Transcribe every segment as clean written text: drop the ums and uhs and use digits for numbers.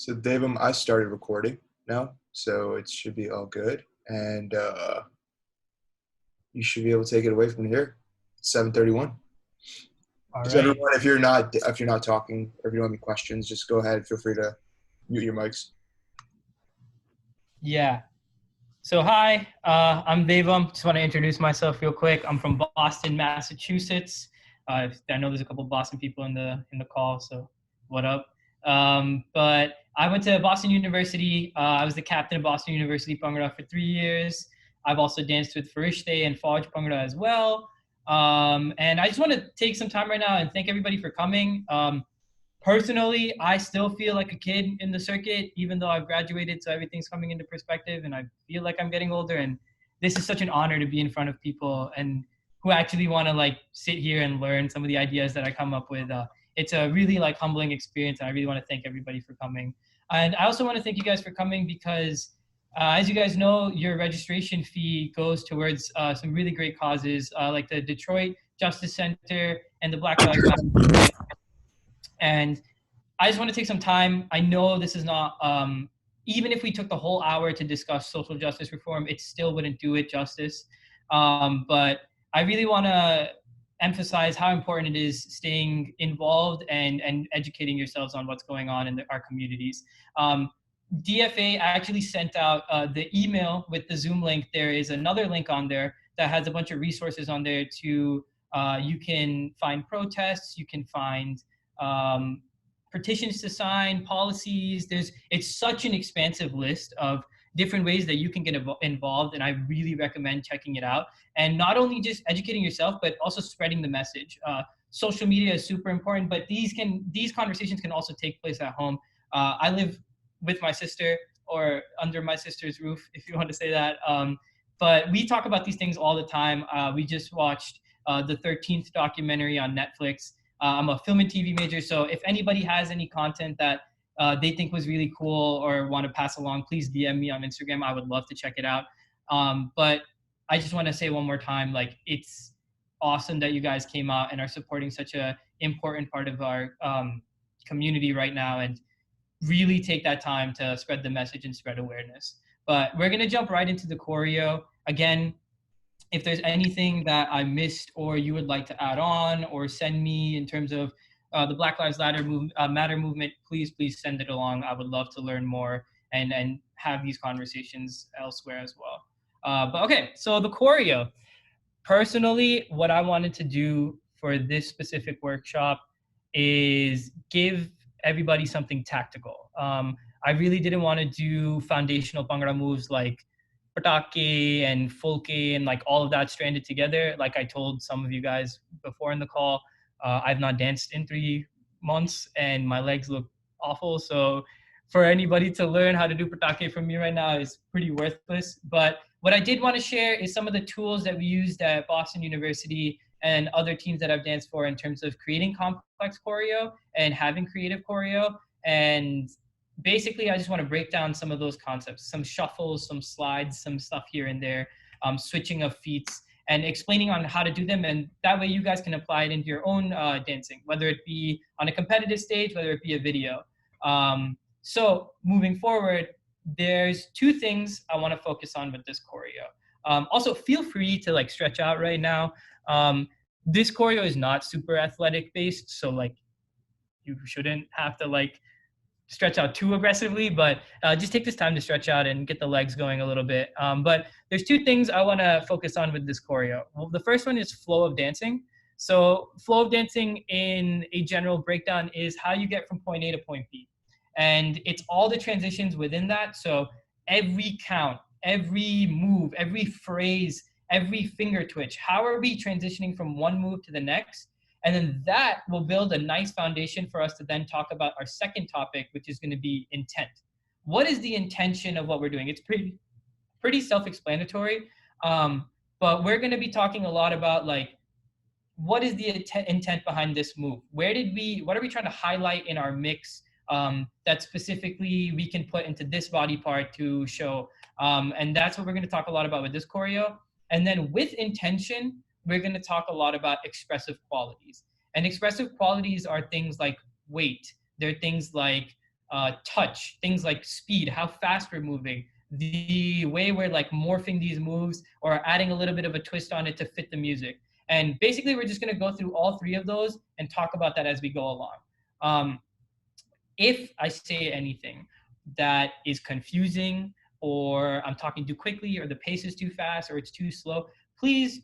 So Devam, I started recording now, so it should be all good, and you should be able to take it away from here. 7:31. All Does right. everyone, if you're not talking, or if you don't have any questions, just go ahead. Feel free to mute your mics. Yeah. So hi, I'm Devam. Just want to introduce myself real quick. I'm from Boston, Massachusetts. I know there's a couple Boston people in the call, so what up? But I went to Boston University. I was the captain of Boston University Bhangra for 3 years. I've also danced with Farishte and Fauj Bhangra as well. And I just want to take some time right now and thank everybody for coming. Personally, I still feel like a kid in the circuit, even though I've graduated, so everything's coming into perspective and I feel like I'm getting older. And this is such an honor to be in front of people and who actually want to like sit here and learn some of the ideas that I come up with. It's a really like humbling experience, and I really want to thank everybody for coming. And I also want to thank you guys for coming because as you guys know, your registration fee goes towards some really great causes like the Detroit Justice Center and the Black Lives Matter. And I just want to take some time. I know this is not, even if we took the whole hour to discuss social justice reform, it still wouldn't do it justice. But I really want to emphasize how important it is staying involved and educating yourselves on what's going on in our communities. DFA actually sent out the email with the Zoom link. There is another link on there that has a bunch of resources on there to, you can find protests, you can find petitions to sign, policies. It's such an expansive list of different ways that you can get involved, and I really recommend checking it out. And not only just educating yourself, but also spreading the message. Social media is super important, but these conversations can also take place at home. I live with my sister, or under my sister's roof, if you want to say that. But we talk about these things all the time. We just watched the 13th documentary on Netflix. I'm a film and TV major, so if anybody has any content that they think was really cool or want to pass along, please DM me on Instagram. I would love to check it out. But I just want to say one more time, like, it's awesome that you guys came out and are supporting such a important part of our community right now, and really take that time to spread the message and spread awareness. But we're gonna jump right into the choreo. Again, if there's anything that I missed or you would like to add on or send me in terms of the Black Lives Matter movement, please send it along. I would love to learn more and have these conversations elsewhere as well. But okay, so the choreo. Personally, what I wanted to do for this specific workshop is give everybody something tactical. I really didn't want to do foundational Bhangra moves like patake and folke and like all of that stranded together. Like I told some of you guys before in the call, I've not danced in 3 months and my legs look awful. So for anybody to learn how to do patake from me right now is pretty worthless. But what I did want to share is some of the tools that we used at Boston University and other teams that I've danced for in terms of creating complex choreo and having creative choreo. And basically, I just want to break down some of those concepts, some shuffles, some slides, some stuff here and there, switching of feet, and explaining on how to do them. And that way you guys can apply it into your own dancing, whether it be on a competitive stage, whether it be a video. So moving forward, there's 2 things I want to focus on with this choreo. Also, feel free to like stretch out right now. This choreo is not super athletic based, so like you shouldn't have to like stretch out too aggressively, but just take this time to stretch out and get the legs going a little bit. But there's 2 things I want to focus on with this choreo. Well, the first one is flow of dancing. So flow of dancing in a general breakdown is how you get from point A to point B. And it's all the transitions within that. So every count, every move, every phrase, every finger twitch, how are we transitioning from one move to the next? And then that will build a nice foundation for us to then talk about our second topic, which is going to be intent. What is the intention of what we're doing? It's pretty self-explanatory, but we're going to be talking a lot about like, what is the intent behind this move? What are we trying to highlight in our mix that specifically we can put into this body part to show? And that's what we're going to talk a lot about with this choreo. And then with intention, we're going to talk a lot about expressive qualities. And expressive qualities are things like weight. They're things like touch, things like speed, how fast we're moving, the way we're like morphing these moves or adding a little bit of a twist on it to fit the music. And basically, we're just going to go through all three of those and talk about that as we go along. If I say anything that is confusing, or I'm talking too quickly, or the pace is too fast, or it's too slow, please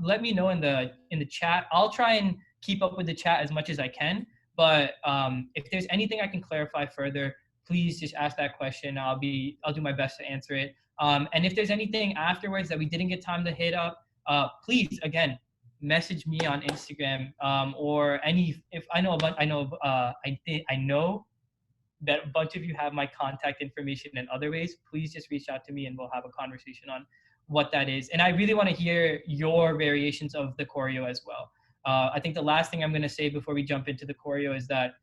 let me know in the chat. I'll try and keep up with the chat as much as I can. But if there's anything I can clarify further, please just ask that question. I'll do my best to answer it. And if there's anything afterwards that we didn't get time to hit up, please again message me on Instagram, or if I know I know that a bunch of you have my contact information in other ways. Please just reach out to me and we'll have a conversation on what that is. And I really want to hear your variations of the choreo as well. I think the last thing I'm going to say before we jump into the choreo is that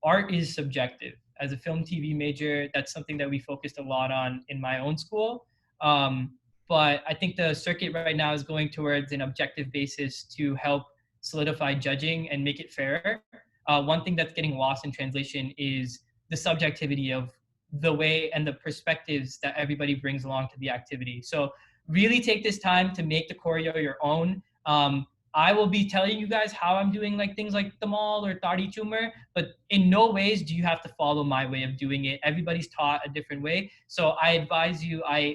art is subjective. As a film TV major, that's something that we focused a lot on in my own school. But I think the circuit right now is going towards an objective basis to help solidify judging and make it fairer. One thing that's getting lost in translation is the subjectivity of the way and the perspectives that everybody brings along to the activity. So really take this time to make the choreo your own. I will be telling you guys how I'm doing like things like Tamal or Tari Chumar, but in no ways do you have to follow my way of doing it. Everybody's taught a different way. So I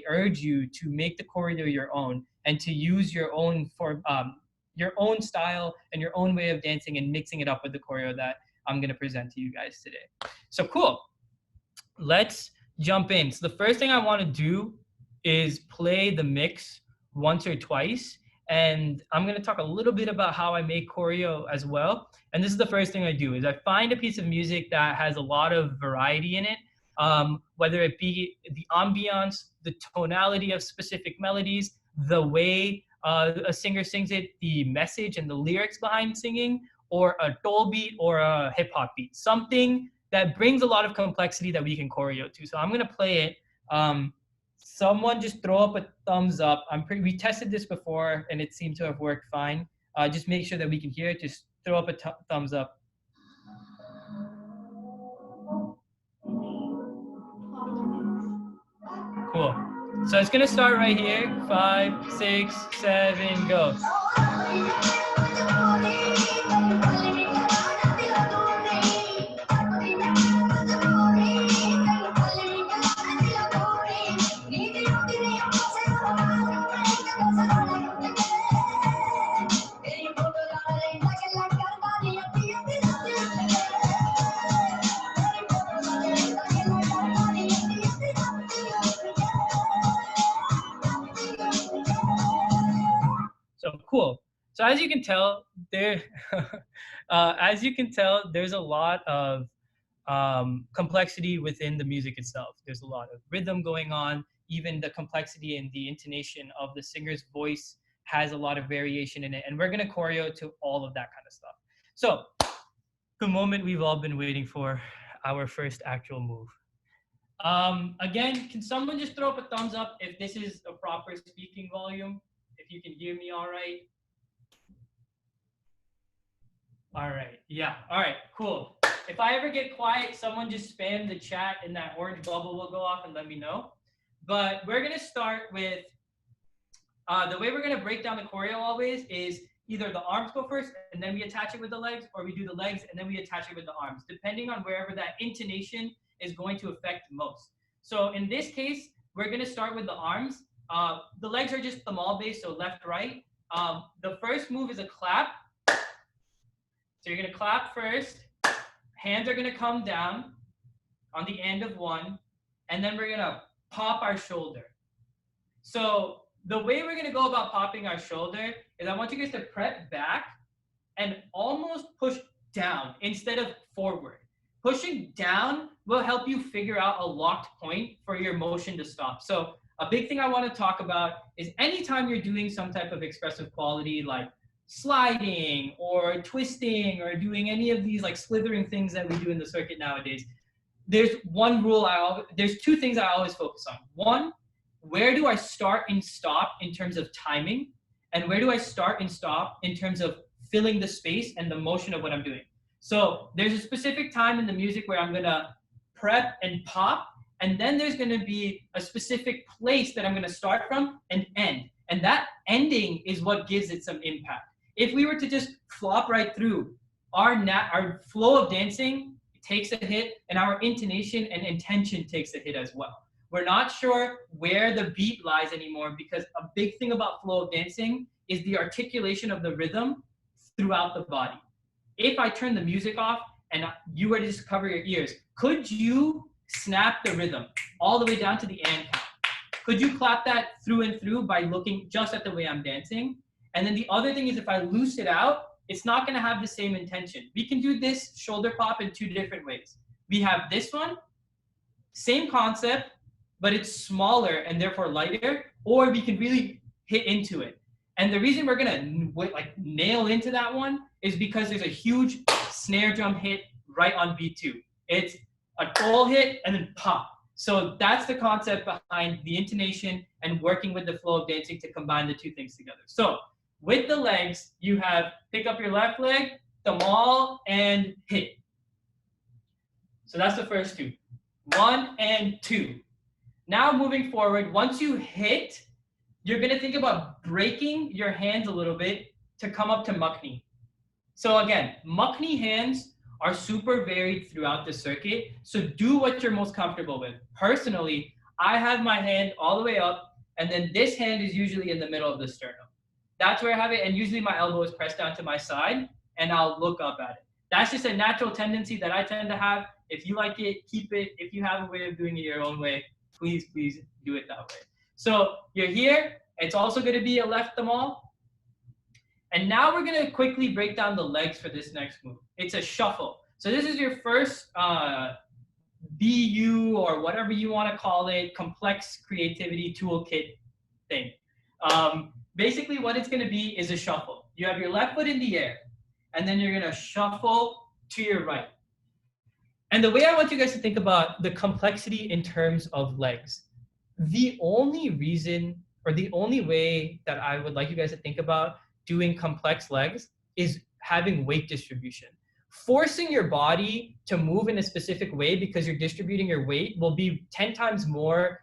urge you to make the choreo your own and to use your own style and your own way of dancing and mixing it up with the choreo that I'm going to present to you guys today. So cool. Let's jump in. So the first thing I want to do is play the mix once or twice. And I'm going to talk a little bit about how I make choreo as well. And this is the first thing I do is I find a piece of music that has a lot of variety in it, whether it be the ambiance, the tonality of specific melodies, the way a singer sings it, the message and the lyrics behind singing, or a tol beat or a hip hop beat, something that brings a lot of complexity that we can choreo to. So I'm going to play it. Someone just throw up a thumbs up. We tested this before and it seemed to have worked fine. Just make sure that we can hear it. Just throw up a thumbs up. Cool. So it's gonna start right here. 5, 6, 7, go. Cool. So as you can tell, there's a lot of complexity within the music itself. There's a lot of rhythm going on. Even the complexity and the intonation of the singer's voice has a lot of variation in it. And we're going to choreo to all of that kind of stuff. So the moment we've all been waiting for, our first actual move. Again, can someone just throw up a thumbs up if this is a proper speaking volume? If you can hear me all right. All right. Yeah. All right. Cool. If I ever get quiet, someone just spam the chat and that orange bubble will go off and let me know. But we're going to start with the way we're going to break down the choreo always is either the arms go first and then we attach it with the legs, or we do the legs and then we attach it with the arms, depending on wherever that intonation is going to affect most. So in this case, we're going to start with the arms. The legs are just Tamal based, so left, right. The first move is a clap. So you're going to clap first. Hands are going to come down on the end of one. And then we're going to pop our shoulder. So the way we're going to go about popping our shoulder is I want you guys to prep back and almost push down instead of forward. Pushing down will help you figure out a locked point for your motion to stop. So a big thing I want to talk about is anytime you're doing some type of expressive quality like sliding or twisting or doing any of these like slithering things that we do in the circuit nowadays, there's one rule there's two things I always focus on. One, where do I start and stop in terms of timing? And where do I start and stop in terms of filling the space and the motion of what I'm doing? So there's a specific time in the music where I'm gonna prep and pop. And then there's going to be a specific place that I'm going to start from and end. And that ending is what gives it some impact. If we were to just flop right through, our flow of dancing takes a hit, and our intonation and intention takes a hit as well. We're not sure where the beat lies anymore, because a big thing about flow of dancing is the articulation of the rhythm throughout the body. If I turn the music off and you were to just cover your ears, could you snap the rhythm all the way down to the and count? Could you clap that through and through by looking just at the way I'm dancing? And then the other thing is, if I loose it out, it's not going to have the same intention. We can do this shoulder pop in two different ways. We have this one, same concept, but it's smaller and therefore lighter, or we can really hit into it. And the reason we're going to like nail into that one is because there's a huge snare drum hit right on beat 2. It's a full hit and then pop. So that's the concept behind the intonation and working with the flow of dancing to combine the two things together. So with the legs, you have pick up your left leg, tamal, and hit. So that's the first two. 1 and 2. Now moving forward, once you hit, you're going to think about breaking your hands a little bit to come up to Makni. So again, Makni hands are super varied throughout the circuit. So do what you're most comfortable with. Personally, I have my hand all the way up, and then this hand is usually in the middle of the sternum. That's where I have it, and usually my elbow is pressed down to my side, and I'll look up at it. That's just a natural tendency that I tend to have. If you like it, keep it. If you have a way of doing it your own way, please do it that way. So you're here. It's also going to be a left tamal. And now we're going to quickly break down the legs for this next move. It's a shuffle. So this is your first BU, or whatever you want to call it, complex creativity toolkit thing. Basically what it's going to be is a shuffle. You have your left foot in the air, and then you're going to shuffle to your right. And the way I want you guys to think about the complexity in terms of legs, the only reason, or the only way that I would like you guys to think about doing complex legs is having weight distribution. Forcing your body to move in a specific way because you're distributing your weight will be 10 times more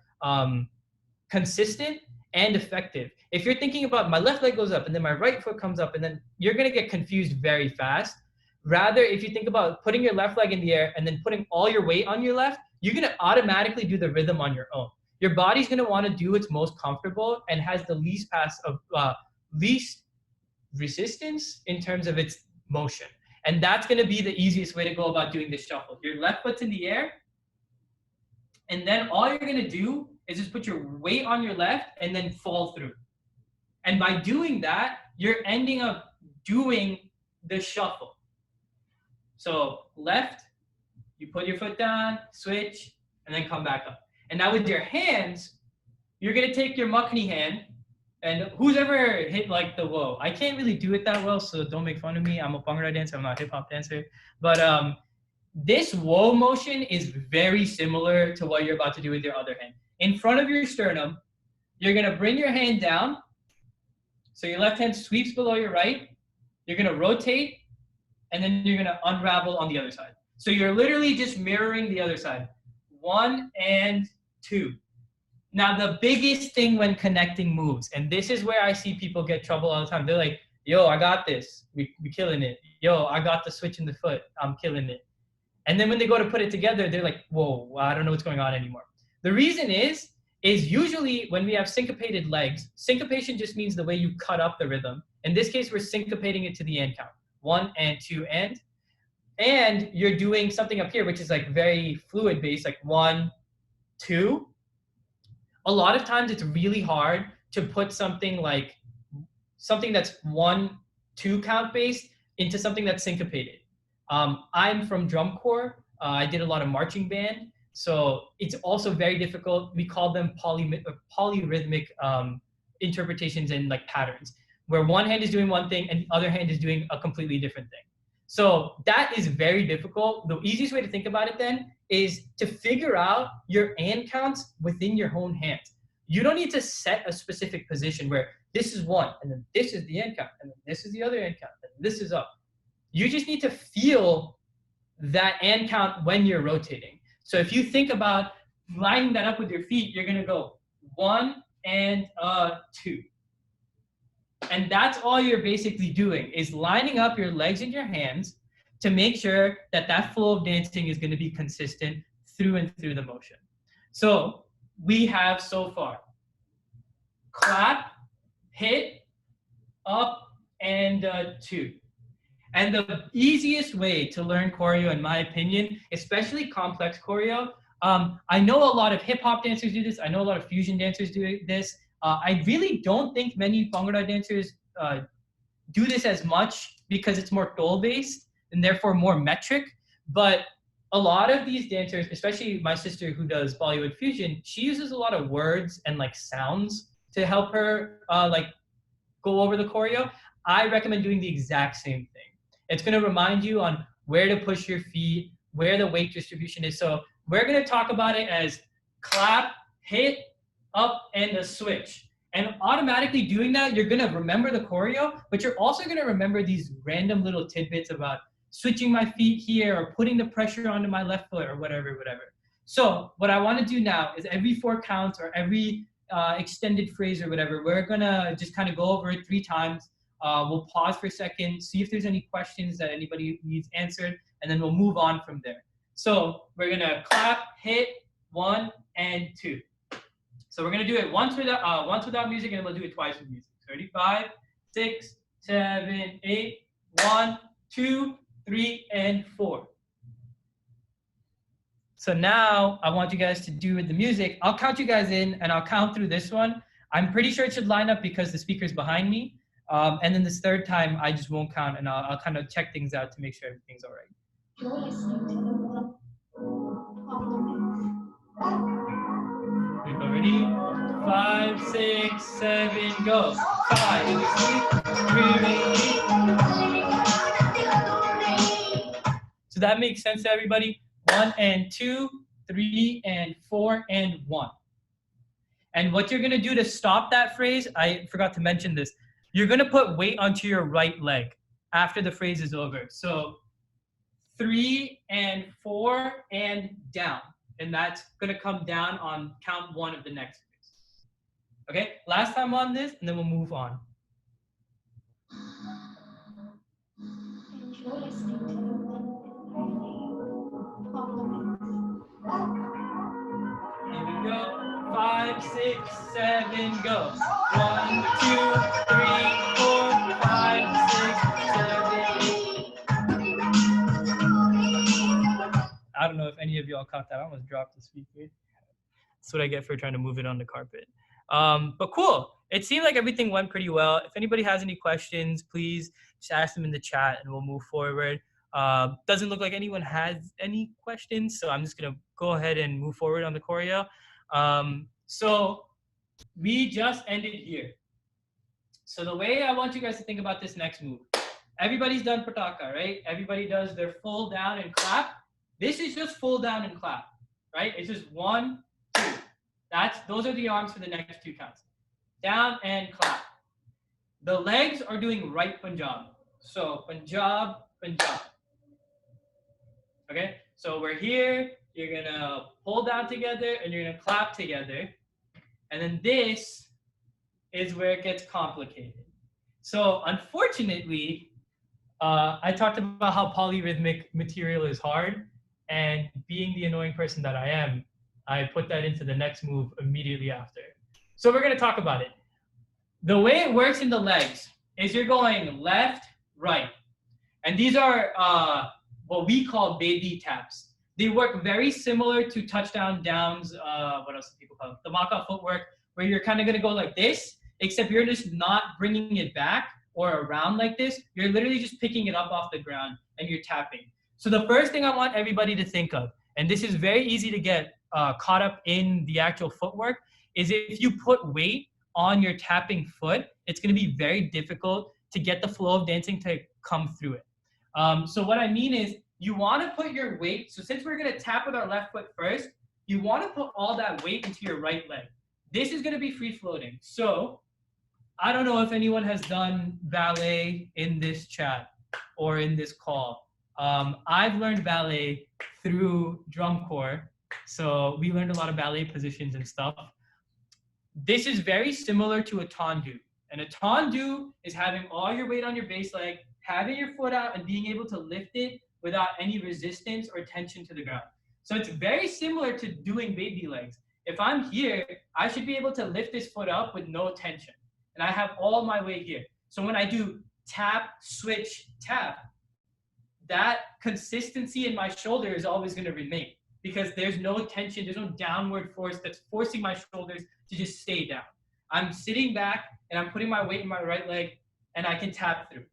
consistent and effective. If you're thinking about my left leg goes up and then my right foot comes up, and then you're going to get confused very fast. Rather, if you think about putting your left leg in the air and then putting all your weight on your left, you're going to automatically do the rhythm on your own. Your body's going to want to do what's most comfortable and has the least resistance in terms of its motion. And that's going to be the easiest way to go about doing this shuffle. Your left foot's in the air, and then all you're going to do is just put your weight on your left and then fall through. And by doing that, you're ending up doing the shuffle. So left, you put your foot down, switch, and then come back up. And now with your hands, you're going to take your Makni hand, and who's ever hit like the whoa? I can't really do it that well, so don't make fun of me. I'm a Bhangra dancer, I'm not a hip hop dancer. But this whoa motion is very similar to what you're about to do with your other hand. In front of your sternum, you're going to bring your hand down. So your left hand sweeps below your right. You're going to rotate, and then you're going to unravel on the other side. So you're literally just mirroring the other side. 1 and 2. Now, the biggest thing when connecting moves, and this is where I see people get trouble all the time. They're like, yo, I got this. We killing it. Yo, I got the switch in the foot. I'm killing it. And then when they go to put it together, they're like, whoa, I don't know what's going on anymore. The reason is usually when we have syncopated legs, syncopation just means the way you cut up the rhythm. In this case, we're syncopating it to the end count. 1 and 2 and. And you're doing something up here, which is like very fluid based, like 1, 2. A lot of times it's really hard to put something that's 1, 2 count based into something that's syncopated. I'm from drum corps. I did a lot of marching band. So it's also very difficult. We call them polyrhythmic interpretations and like patterns, where one hand is doing one thing and the other hand is doing a completely different thing. So that is very difficult. The easiest way to think about it then is to figure out your and counts within your own hands. You don't need to set a specific position where this is 1, and then this is the end count, and then this is the other end count, and this is up. You just need to feel that and count when you're rotating. So if you think about lining that up with your feet, you're gonna go 1 and 2. And that's all you're basically doing, is lining up your legs and your hands to make sure that that flow of dancing is gonna be consistent through and through the motion. So we have so far clap, hit, up, and 2. And the easiest way to learn choreo, in my opinion, especially complex choreo, I know a lot of hip hop dancers do this. I know a lot of fusion dancers do this. I really don't think many Bhangra dancers do this as much because it's more toll based and therefore more metric. But a lot of these dancers, especially my sister who does Bollywood fusion, she uses a lot of words and like sounds to help her like go over the choreo. I recommend doing the exact same thing. It's going to remind you on where to push your feet, where the weight distribution is. So we're going to talk about it as clap, hit, up, and a switch. And automatically doing that, you're going to remember the choreo, but you're also going to remember these random little tidbits about switching my feet here or putting the pressure onto my left foot or whatever. So what I want to do now is every 4 counts or every extended phrase or whatever, we're going to just kind of go over it 3 times. We'll pause for a second, see if there's any questions that anybody needs answered, and then we'll move on from there. So we're going to clap, hit, 1, and 2. So we're going to do it once without music, and then we'll do it twice with music. 5, 6, 7, 8, 1, 2, 3, and 4. So now I want you guys to do with the music. I'll count you guys in, and I'll count through this one. I'm pretty sure it should line up because the speaker's behind me. And then this third time, I just won't count, and I'll kind of check things out to make sure everything's all right. You're listening to the Ready? 5, 6, 7, go. 5, 6, 3, 8. So that makes sense to everybody? 1 and 2, 3 and 4 and 1. And what you're gonna do to stop that phrase, I forgot to mention this. You're gonna put weight onto your right leg after the phrase is over. So 3 and 4 and down. And that's gonna come down on count 1 of the next phrase. Okay, last time on this, and then we'll move on. and you're listening to Here we go. 5, 6, 7, go. 1, 2, 3, 4, 5, 6, 7, 8. I don't know if any of y'all caught that. I almost dropped the speaker. That's what I get for trying to move it on the carpet. But cool. It seemed like everything went pretty well. If anybody has any questions, please just ask them in the chat and we'll move forward. Doesn't look like anyone has any questions, so I'm just gonna go ahead and move forward on the choreo. So we just ended here. So the way I want you guys to think about this next move, everybody's done pataka, right? Everybody does their full down and clap. This is just full down and clap, right? It's just 1, 2. Those are the arms for the next 2 counts. Down and clap. The legs are doing right Punjab. So Punjab, Punjab. Okay, so we're here. You're gonna pull down together and you're gonna clap together. And then this is where it gets complicated. So unfortunately, I talked about how polyrhythmic material is hard, and being the annoying person that I am, I put that into the next move immediately after. So we're gonna talk about it. The way it works in the legs is you're going left, right. And these are what we call baby taps. They work very similar to touchdown downs, what else do people call it? The Maka footwork, where you're kind of gonna go like this, except you're just not bringing it back or around like this. You're literally just picking it up off the ground and you're tapping. So the first thing I want everybody to think of, and this is very easy to get caught up in the actual footwork, is if you put weight on your tapping foot, it's gonna be very difficult to get the flow of dancing to come through it. So what I mean is, you wanna put your weight, so since we're gonna tap with our left foot first, you wanna put all that weight into your right leg. This is gonna be free floating. So I don't know if anyone has done ballet in this chat or in this call. I've learned ballet through drum corps So we learned a lot of ballet positions and stuff. This is very similar to a tendu. And a tendu is having all your weight on your base leg, having your foot out and being able to lift it without any resistance or tension to the ground. So it's very similar to doing baby legs. If I'm here, I should be able to lift this foot up with no tension. And I have all my weight here. So when I do tap, switch, tap, that consistency in my shoulder is always going to remain because there's no tension, there's no downward force that's forcing my shoulders to just stay down. I'm sitting back and I'm putting my weight in my right leg and I can tap through.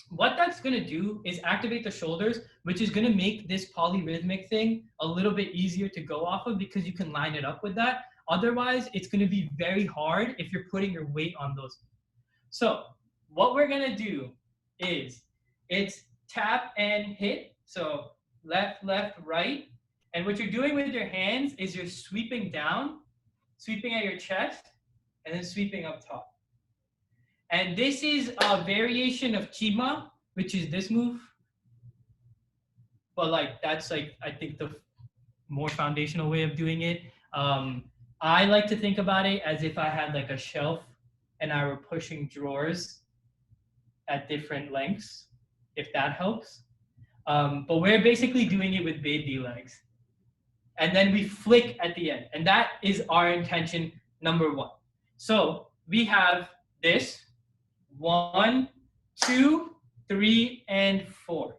What that's going to do is activate the shoulders, which is going to make this polyrhythmic thing a little bit easier to go off of because you can line it up with that. Otherwise, it's going to be very hard if you're putting your weight on those. So what we're going to do is it's tap and hit. So left, left, right. And what you're doing with your hands is you're sweeping down, sweeping at your chest, and then sweeping up top. And this is a variation of Chima, which is this move. But like that's like, I think the more foundational way of doing it. I like to think about it as if I had like a shelf and I were pushing drawers at different lengths, if that helps. But we're basically doing it with baby legs. And then we flick at the end. And that is our intention, number one. So we have this, 1, 2, 3, and 4.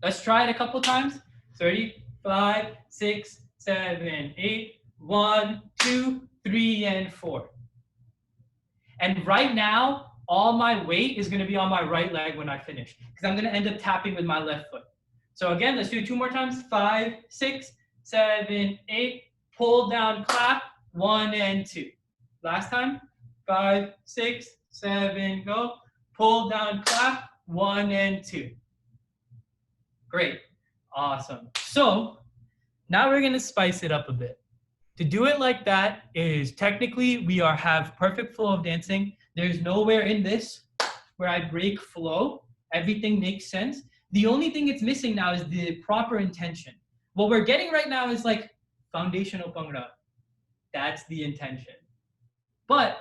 Let's try it a couple times. 30, 5, 6, 7, 8, 1, 2, 3, and 4. And right now, all my weight is going to be on my right leg when I finish because I'm going to end up tapping with my left foot. So again, let's do it 2 more times. 5, 6, 7, 8. Pull down, clap. 1 and 2. Last time. 5, 6, 7, go. Pull down, clap. 1 and 2. Great. Awesome. So now we're going to spice it up a bit. To do it like that is technically we have perfect flow of dancing. There's nowhere in this where I break flow. Everything makes sense. The only thing it's missing now is the proper intention. What we're getting right now is like foundational Bhangra. That's the intention. But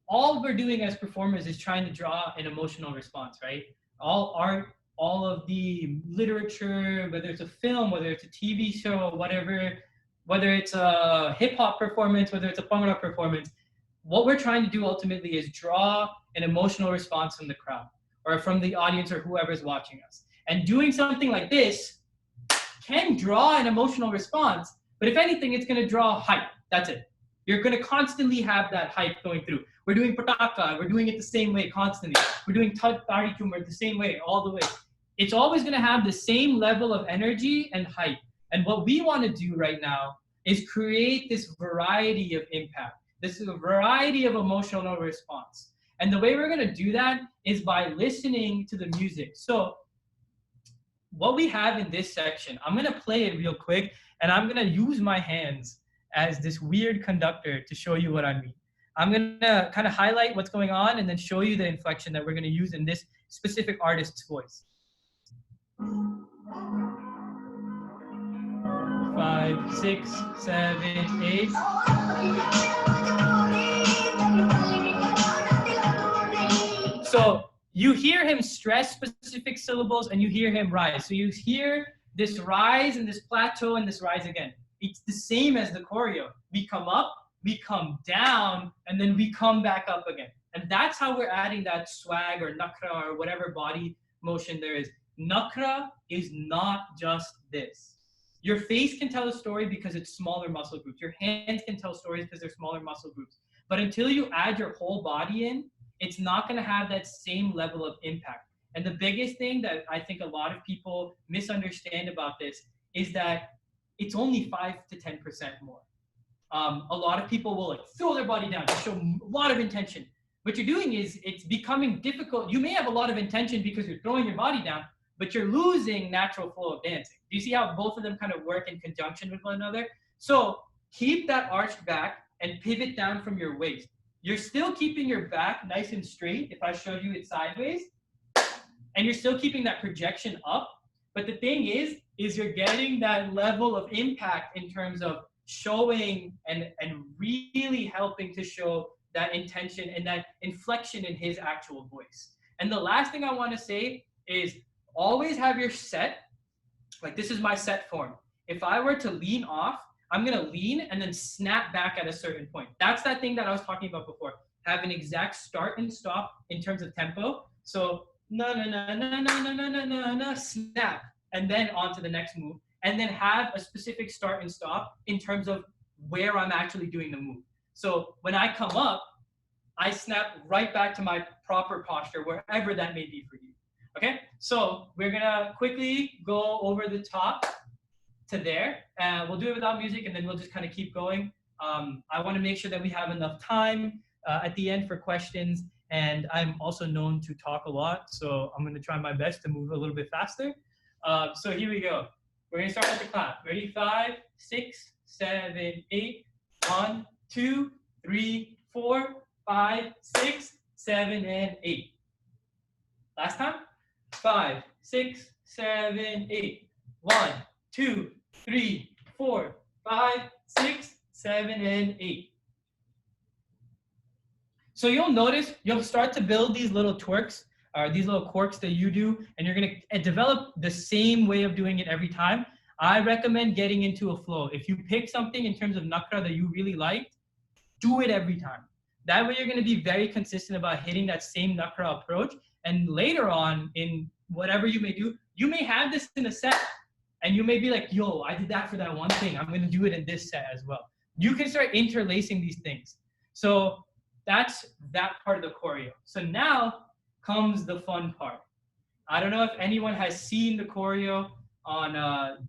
all we're doing as performers is trying to draw an emotional response, right? All art, all of the literature, whether it's a film, whether it's a TV show, whatever, whether it's a hip hop performance, whether it's a Bhangra performance, what we're trying to do ultimately is draw an emotional response from the crowd or from the audience or whoever's watching us. And doing something like this can draw an emotional response, but if anything, it's going to draw hype. That's it. You're going to constantly have that hype going through. We're doing pataka, we're doing it the same way constantly. We're doing tari tumor the same way, all the way. It's always going to have the same level of energy and hype. And what we want to do right now is create this variety of impact. This is a variety of emotional response. And the way we're going to do that is by listening to the music. So what we have in this section, I'm going to play it real quick, and I'm going to use my hands as this weird conductor to show you what I mean. I'm going to kind of highlight what's going on and then show you the inflection that we're going to use in this specific artist's voice. 5, 6, 7, 8. So you hear him stress specific syllables and you hear him rise. So you hear this rise and this plateau and this rise again. It's the same as the choreo. We come up, we come down, and then we come back up again. And that's how we're adding that swag or nakra or whatever body motion there is. Nakra is not just this. Your face can tell a story because it's smaller muscle groups. Your hands can tell stories because they're smaller muscle groups. But until you add your whole body in, it's not going to have that same level of impact. And the biggest thing that I think a lot of people misunderstand about this is that it's only 5 to 10% more. A lot of people will like throw their body down to show a lot of intention. What you're doing is it's becoming difficult. You may have a lot of intention because you're throwing your body down, but you're losing natural flow of dancing. Do you see how both of them kind of work in conjunction with one another? So keep that arch back and pivot down from your waist. You're still keeping your back nice and straight if I showed you it sideways, and you're still keeping that projection up, But the thing is you're getting that level of impact in terms of showing and really helping to show that intention and that inflection in his actual voice. And the last thing I want to say is always have your set, like this is my set form. If I were to lean off, I'm going to lean and then snap back at a certain point. That's that thing that I was talking about before. Have an exact start and stop in terms of tempo. So na na na na na na na na na snap, and then on to the next move, and then have a specific start and stop in terms of where I'm actually doing the move. So when I come up, I snap right back to my proper posture, wherever that may be for you. Okay, so we're gonna quickly go over the top to there, and we'll do it without music, and then we'll just kind of keep going. I want to make sure that we have enough time at the end for questions, and I'm also known to talk a lot, so I'm going to try my best to move a little bit faster. So here we go. We're going to start with the clap. Ready? 5, 6, 7, 8. 1, 2, 3, 4, 5, 6, 7, and 8. Last time. 5, 6, 7, 8. 1, 2, 3, 4, 5, 6, 7, and 8. So you'll notice you'll start to build these little twerks, or these little quirks that you do, and you're going to develop the same way of doing it every time. I recommend getting into a flow. If you pick something in terms of nakra that you really liked, do it every time. That way you're going to be very consistent about hitting that same nakra approach. And later on, in whatever you may do, you may have this in a set, and you may be like, yo, I did that for that one thing. I'm going to do it in this set as well. You can start interlacing these things. So that's that part of the choreo. So now comes the fun part. I don't know if anyone has seen the choreo on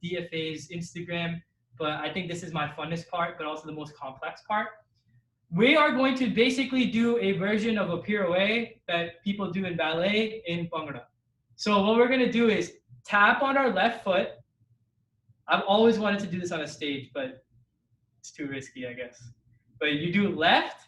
DFA's Instagram, but I think this is my funnest part, but also the most complex part. We are going to basically do a version of a pirouette that people do in ballet in Bhangra. So what we're going to do is tap on our left foot. I've always wanted to do this on a stage, but it's too risky, I guess. But you do left,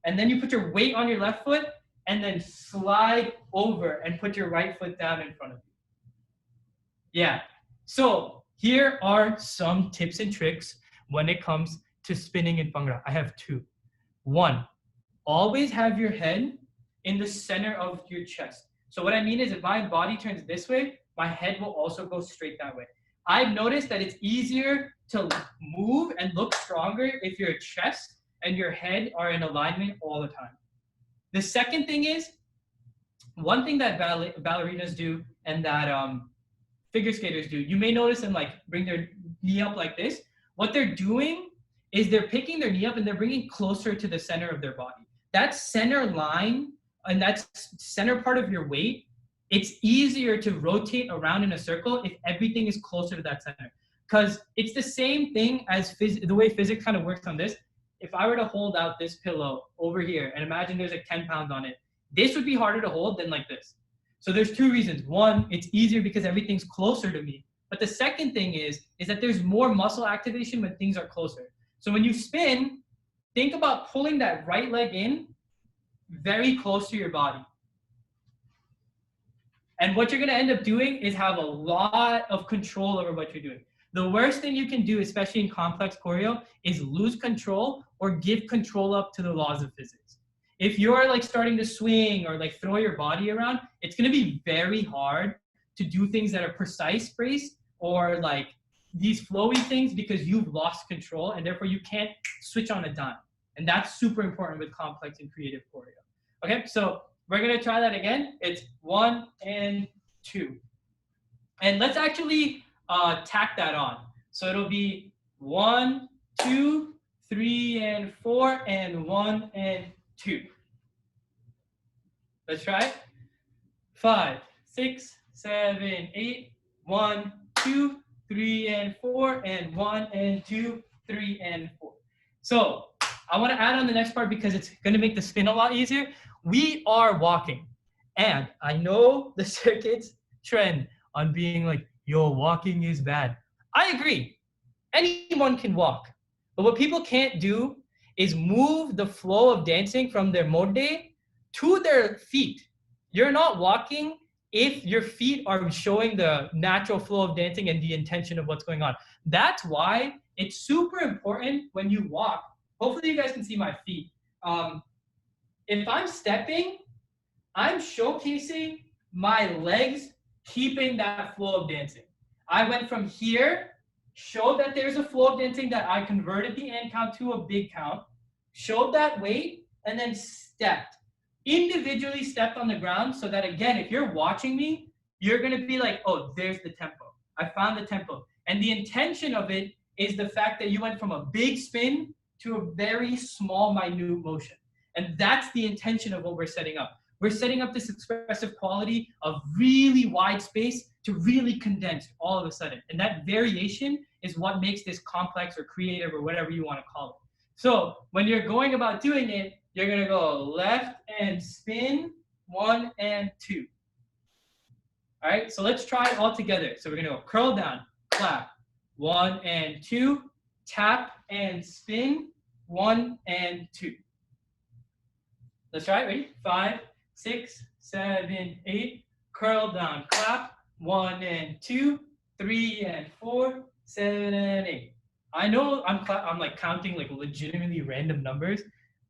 and then you put your weight on your left foot, and then slide over and put your right foot down in front of you. Yeah. So here are some tips and tricks when it comes to spinning in Bhangra. I have 2. 1, always have your head in the center of your chest. So what I mean is if my body turns this way, my head will also go straight that way. I've noticed that it's easier to move and look stronger if your chest and your head are in alignment all the time. The second thing is, one thing that ballerinas do and that figure skaters do, you may notice them like bring their knee up like this. What they're doing is they're picking their knee up and they're bringing closer to the center of their body. That center line and that center part of your weight, it's easier to rotate around in a circle if everything is closer to that center. Because it's the same thing as the way physics kind of works on this. If I were to hold out this pillow over here and imagine there's like 10 pounds on it, this would be harder to hold than like this. So there's 2 reasons. 1, it's easier because everything's closer to me. But the second thing is that there's more muscle activation when things are closer. So when you spin, think about pulling that right leg in very close to your body. And what you're going to end up doing is have a lot of control over what you're doing. The worst thing you can do, especially in complex choreo, is lose control or give control up to the laws of physics. If you're like starting to swing or like throw your body around, it's going to be very hard to do things that are precise brace or like these flowy things because you've lost control and therefore you can't switch on a dime. And that's super important with complex and creative choreo. Okay, so we're going to try that again. It's 1 and 2. And let's actually tack that on. So it'll be 1, 2, 3, and 4, and 1 and 2. Let's try it. 5, 6, 7, 8. 1, 2, 3, and 4, and 1 and 2, 3, and 4. So I want to add on the next part because it's going to make the spin a lot easier. We are walking. And I know the circuit's trend on being like, yo, walking is bad. I agree. Anyone can walk. But what people can't do is move the flow of dancing from their mode to their feet. You're not walking if your feet are showing the natural flow of dancing and the intention of what's going on. That's why it's super important when you walk. Hopefully you guys can see my feet. If I'm stepping, I'm showcasing my legs keeping that flow of dancing. I went from here, showed that there's a flow of dancing that I converted the end count to a big count, showed that weight, and then stepped. Individually stepped on the ground so that, again, if you're watching me, you're going to be like, oh, there's the tempo. I found the tempo. And the intention of it is the fact that you went from a big spin to a very small, minute motion. And that's the intention of what we're setting up. We're setting up this expressive quality of really wide space to really condensed all of a sudden. And that variation is what makes this complex or creative or whatever you want to call it. So when you're going about doing it, you're going to go left and spin, 1 and 2. All right, so let's try it all together. So we're going to go curl down, clap, 1 and 2, tap and spin, 1 and 2. Let's try it. Ready? 5, 6, 7, 8. Curl down, clap. 1 and 2, 3 and 4, 7 and 8. I know I'm like counting like legitimately random numbers,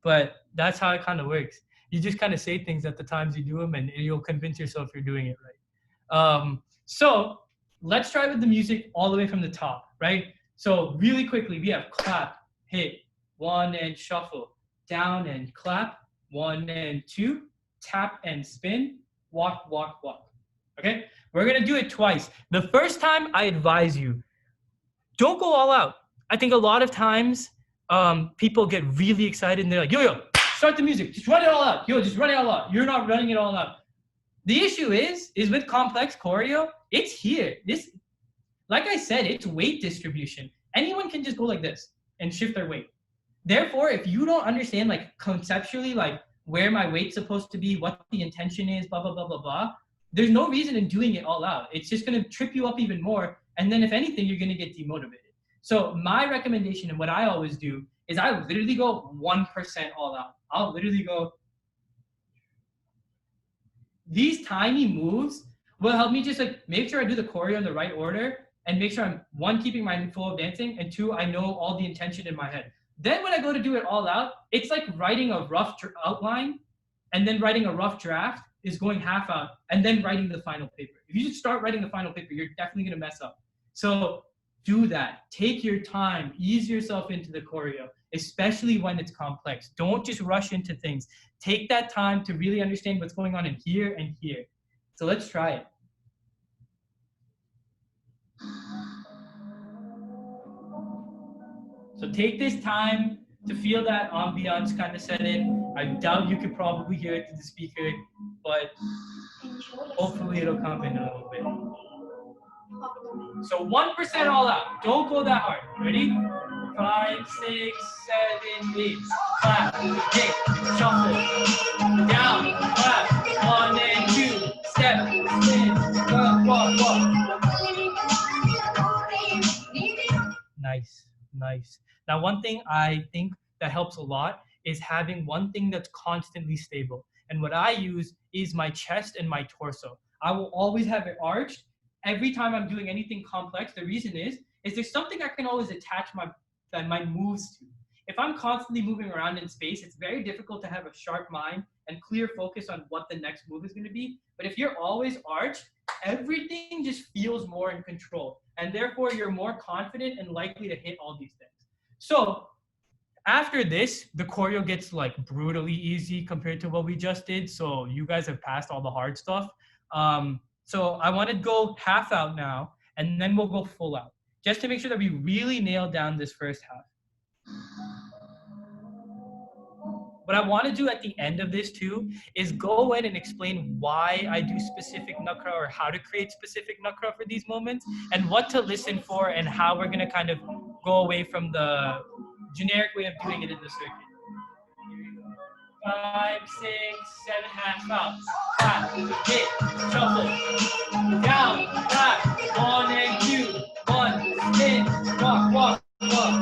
but that's how it kind of works. You just kind of say things at the times you do them, and you'll convince yourself you're doing it right. So let's try with the music all the way from the top, right? So really quickly, we have clap, hit, 1 and shuffle, down and clap, 1 and 2, tap and spin, walk, walk, walk. Okay? We're going to do it twice. The first time, I advise you, don't go all out. I think a lot of times people get really excited and they're like, yo, start the music. Just run it all out. Yo, just run it all out. You're not running it all out. The issue is with complex choreo, it's here. Like I said, it's weight distribution. Anyone can just go like this and shift their weight. Therefore, if you don't understand like conceptually like where my weight's supposed to be, what the intention is, blah, blah, blah, blah, blah, there's no reason in doing it all out. It's just going to trip you up even more. And then if anything, you're going to get demotivated. So my recommendation and what I always do is I literally go 1% all out. I'll literally go. These tiny moves will help me just like make sure I do the choreo in the right order and make sure I'm 1, keeping my flow of dancing, and 2, I know all the intention in my head. Then when I go to do it all out, it's like writing a rough outline and then writing a rough draft is going half out and then writing the final paper. If you just start writing the final paper, you're definitely going to mess up. So do that. Take your time. Ease yourself into the choreo, especially when it's complex. Don't just rush into things. Take that time to really understand what's going on in here and here. So let's try it. So take this time to feel that ambiance kind of set in. I doubt you could probably hear it through the speaker, but hopefully it'll come in a little bit. So 1% all out. Don't go that hard. Ready? 5, 6, 7, 8. Clap, hit, shuffle, down, clap, 1 and 2, step, spin, walk, walk. Nice, nice. Now, one thing I think that helps a lot is having one thing that's constantly stable. And what I use is my chest and my torso. I will always have it arched. Every time I'm doing anything complex, the reason is there's something I can always attach my moves to. If I'm constantly moving around in space, it's very difficult to have a sharp mind and clear focus on what the next move is going to be. But if you're always arched, everything just feels more in control. And therefore, you're more confident and likely to hit all these things. So after this, the choreo gets like brutally easy compared to what we just did. So you guys have passed all the hard stuff. So I want to go half out now, and then we'll go full out, just to make sure that we really nail down this first half. What I want to do at the end of this too is go in and explain why I do specific nakra or how to create specific nakra for these moments and what to listen for and how we're going to kind of go away from the generic way of doing it in the circuit. 5, 6, 7, half out. Clap, hit, shuffle, down, clap, 1 and 2, 1, spin, walk, walk, walk.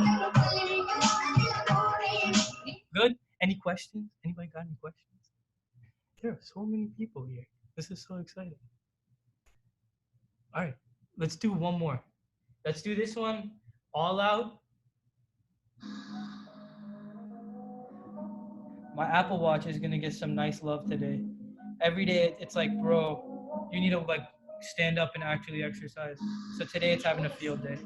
Good? Any questions? Anybody got any questions? There are so many people here. This is so exciting. All right, let's do one more. Let's do this one all out. My Apple Watch is gonna get some nice love today. Every day it's like, bro, you need to like stand up and actually exercise. So today it's having a field day.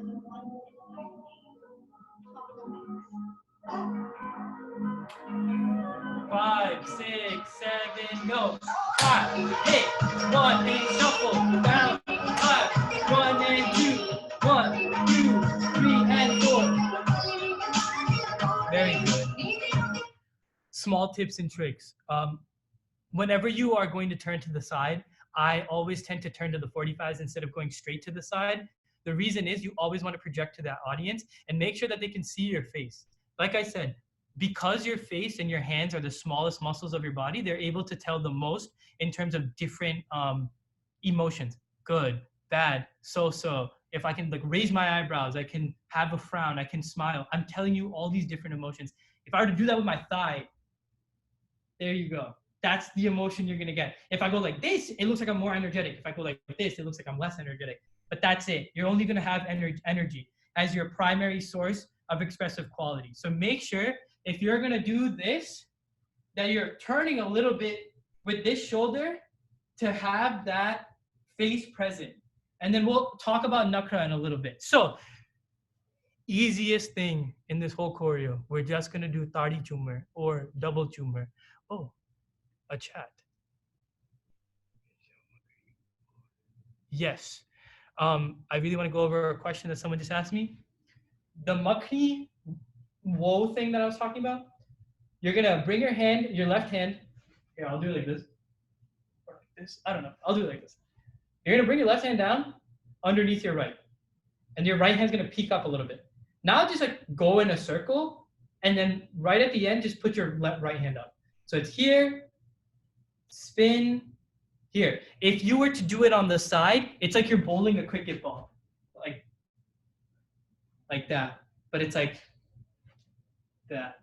5, 6, 7, go. 5, 8, 1, and shuffle down. 5, 1 and 2, 1, 2, 3, and 4. Very good. Small tips and tricks. Whenever you are going to turn to the side, I always tend to turn to the 45s instead of going straight to the side. The reason is you always want to project to that audience and make sure that they can see your face. Like I said, because your face and your hands are the smallest muscles of your body, they're able to tell the most in terms of different emotions. Good, bad, so-so. If I can like raise my eyebrows, I can have a frown, I can smile. I'm telling you all these different emotions. If I were to do that with my thigh, there you go. That's the emotion you're gonna get. If I go like this, it looks like I'm more energetic. If I go like this, it looks like I'm less energetic. But that's it. You're only gonna have energy as your primary source of expressive quality. So make sure if you're gonna do this, that you're turning a little bit with this shoulder to have that face present. And then we'll talk about Nakra in a little bit. So easiest thing in this whole choreo, we're just gonna do Tari Chumar or double Chumar. Oh, a chat. Yes. I really want to go over a question that someone just asked me. The Makhi woe thing that I was talking about, you're gonna bring your hand, your left hand. Here, I'll do it like this. Or like this. I don't know. I'll do it like this. You're gonna bring your left hand down underneath your right. And your right hand's gonna peek up a little bit. Now just like go in a circle, and then right at the end, just put your right hand up. So it's here, spin, here. If you were to do it on the side, it's like you're bowling a cricket ball. Like that. But it's like that.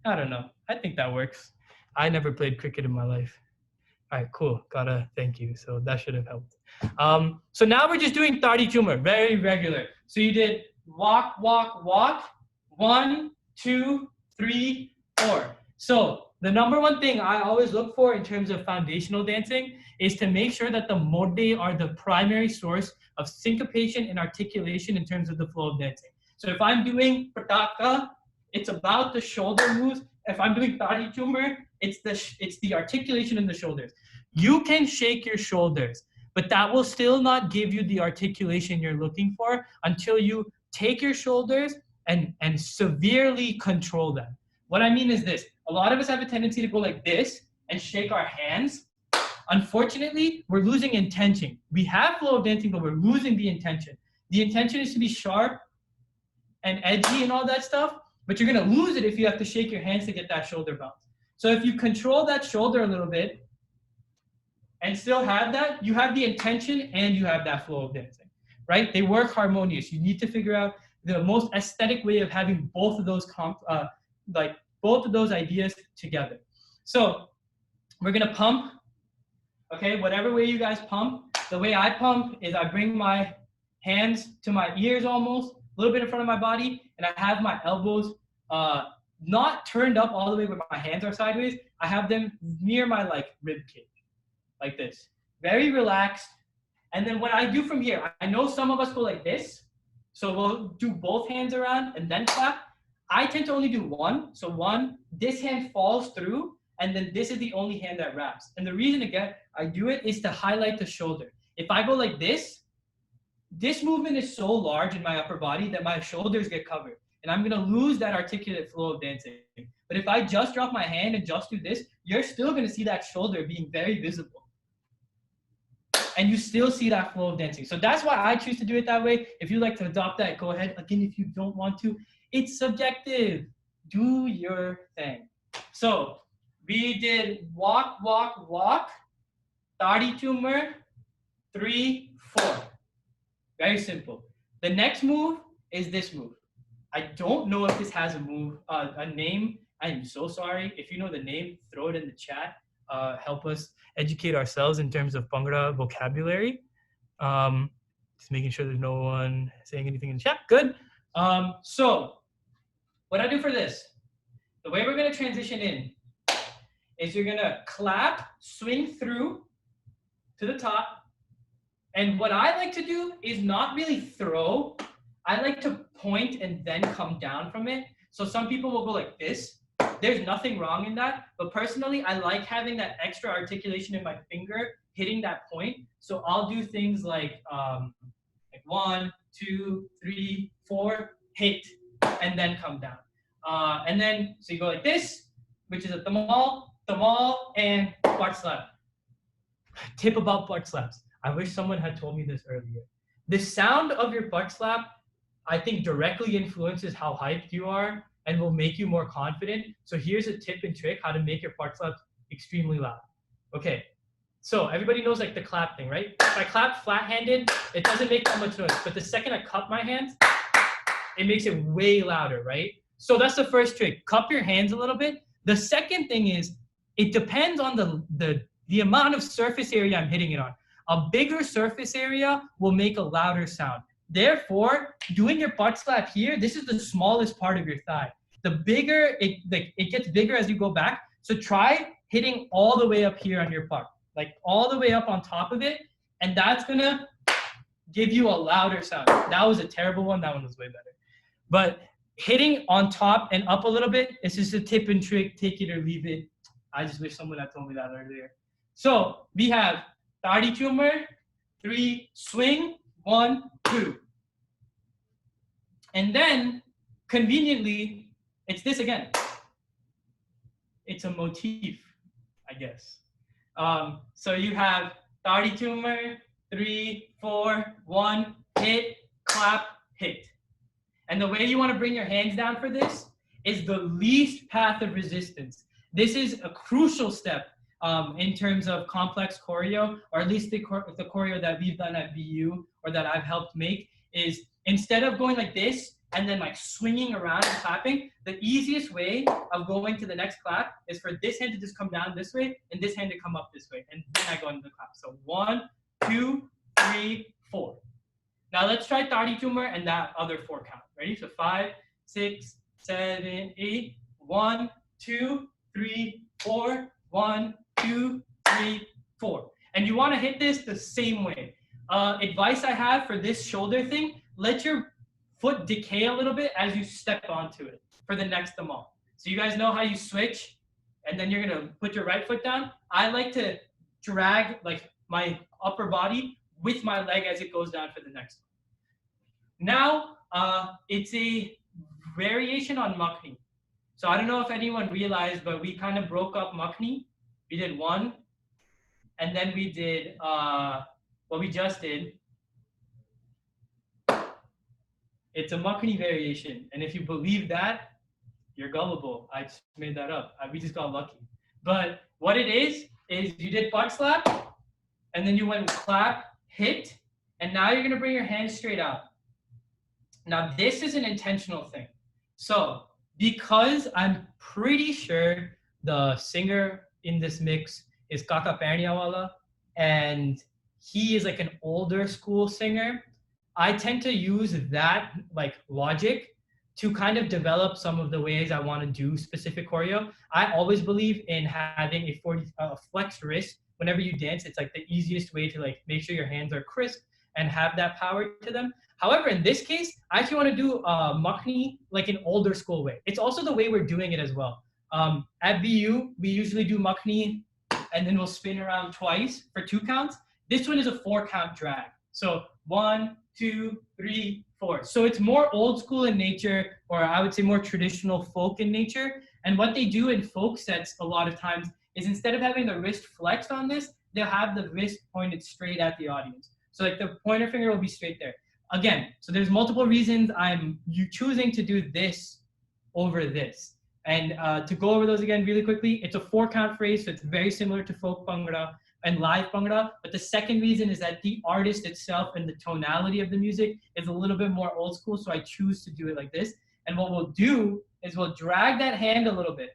I don't know. I think that works. I never played cricket in my life. All right, cool. Gotta thank you. So that should have helped. So now we're just doing Tari Chumar, very regular. So you did walk, walk, walk. 1, 2, 3, 4. So the number one thing I always look for in terms of foundational dancing is to make sure that the mode are the primary source of syncopation and articulation in terms of the flow of dancing. So if I'm doing Pataka, it's about the shoulder moves. If I'm doing Tari Chumar, it's the articulation in the shoulders. You can shake your shoulders, but that will still not give you the articulation you're looking for until you take your shoulders and severely control them. What I mean is this. A lot of us have a tendency to go like this and shake our hands. Unfortunately, we're losing intention. We have flow of dancing, but we're losing the intention. The intention is to be sharp and edgy and all that stuff, but you're gonna lose it if you have to shake your hands to get that shoulder bounce. So if you control that shoulder a little bit and still have that, you have the intention and you have that flow of dancing, right? They work harmonious. You need to figure out the most aesthetic way of having both of those both of those ideas together. So we're gonna pump, okay? Whatever way you guys pump. The way I pump is I bring my hands to my ears almost, a little bit in front of my body, and I have my elbows not turned up all the way where my hands are sideways. I have them near my rib cage, like this. Very relaxed. And then what I do from here, I know some of us go like this, so we'll do both hands around and then clap. I tend to only do one. So one, this hand falls through, and then this is the only hand that wraps. And the reason, again, I do it is to highlight the shoulder. If I go like this movement is so large in my upper body that my shoulders get covered. And I'm gonna lose that articulate flow of dancing. But if I just drop my hand and just do this, you're still gonna see that shoulder being very visible. And you still see that flow of dancing. So that's why I choose to do it that way. If you like to adopt that, go ahead. Again, if you don't want to, it's subjective. Do your thing. So we did walk, walk, walk, Tari Chumar, 3, 4. Very simple. The next move is this move. I don't know if this has a name. I am so sorry. If you know the name, throw it in the chat. Help us educate ourselves in terms of Bhangra vocabulary. Just making sure there's no one saying anything in the chat. Good. So what I do for this, the way we're going to transition in is you're going to clap, swing through to the top. And what I like to do is not really throw. I like to point and then come down from it. So some people will go like this. There's nothing wrong in that. But personally, I like having that extra articulation in my finger hitting that point. So I'll do things like 1, 2, 3, 4, hit, and then come down. And then, so you go like this, which is a tamal, and butt slap. Tip about butt slaps. I wish someone had told me this earlier. The sound of your butt slap, I think, directly influences how hyped you are and will make you more confident. So here's a tip and trick how to make your butt slaps extremely loud. Okay, so everybody knows like the clap thing, right? If I clap flat-handed, it doesn't make that much noise. But the second I cup my hands, it makes it way louder, right? So that's the first trick. Cup your hands a little bit. The second thing is, it depends on the amount of surface area I'm hitting it on. A bigger surface area will make a louder sound. Therefore, doing your butt slap here, this is the smallest part of your thigh. The bigger, it gets bigger as you go back. So try hitting all the way up here on your butt, like all the way up on top of it. And that's gonna give you a louder sound. That was a terrible one. That one was way better. But hitting on top and up a little bit, it's just a tip and trick, take it or leave it. I just wish someone had told me that earlier. So we have Tadi tumor, 3, swing, 1, 2. And then, conveniently, it's this again. It's a motif, I guess. So you have Tadi tumor, 3, 4, 1, hit, clap, hit. And the way you want to bring your hands down for this is the least path of resistance. This is a crucial step in terms of complex choreo, or at least the choreo that we've done at BU or that I've helped make, is instead of going like this and then like swinging around and clapping, the easiest way of going to the next clap is for this hand to just come down this way and this hand to come up this way. And then I go into the clap. So 1, 2, 3, 4. Now let's try Tadi tumor and that other 4 count. Ready? So 5, 6, 7, 8. 1, 2, 3, 4. 1, 2, 3, 4. And you want to hit this the same way. Advice I have for this shoulder thing, let your foot decay a little bit as you step onto it for the next tamal. So you guys know how you switch and then you're going to put your right foot down. I like to drag like my upper body with my leg as it goes down for the next one. Now, it's a variation on Makhni. So I don't know if anyone realized, but we kind of broke up Makhni. We did 1, and then we did what we just did. It's a Makhni variation, and if you believe that, you're gullible. I just made that up. We just got lucky. But what it is you did butt slap, and then you went clap, hit, and now you're gonna bring your hands straight out. Now this is an intentional thing. So because I'm pretty sure the singer in this mix is Kaka Perniawala, and he is like an older school singer, I tend to use that like logic to kind of develop some of the ways I want to do specific choreo. I always believe in having a flexed wrist whenever you dance. It's like the easiest way to like make sure your hands are crisp and have that power to them. However, in this case, I actually want to do Makhni like an older school way. It's also the way we're doing it as well. At BU, we usually do Makhni and then we'll spin around twice for 2 counts. This one is a 4 count drag. So 1, 2, 3, 4. So it's more old school in nature, or I would say more traditional folk in nature. And what they do in folk sets a lot of times is instead of having the wrist flexed on this, they'll have the wrist pointed straight at the audience. So like the pointer finger will be straight there. Again, so there's multiple reasons I'm choosing to do this over this. And to go over those again really quickly, it's a 4 count phrase, so it's very similar to folk Bhangra and live Bhangra. But the second reason is that the artist itself and the tonality of the music is a little bit more old school, so I choose to do it like this. And what we'll do is we'll drag that hand a little bit.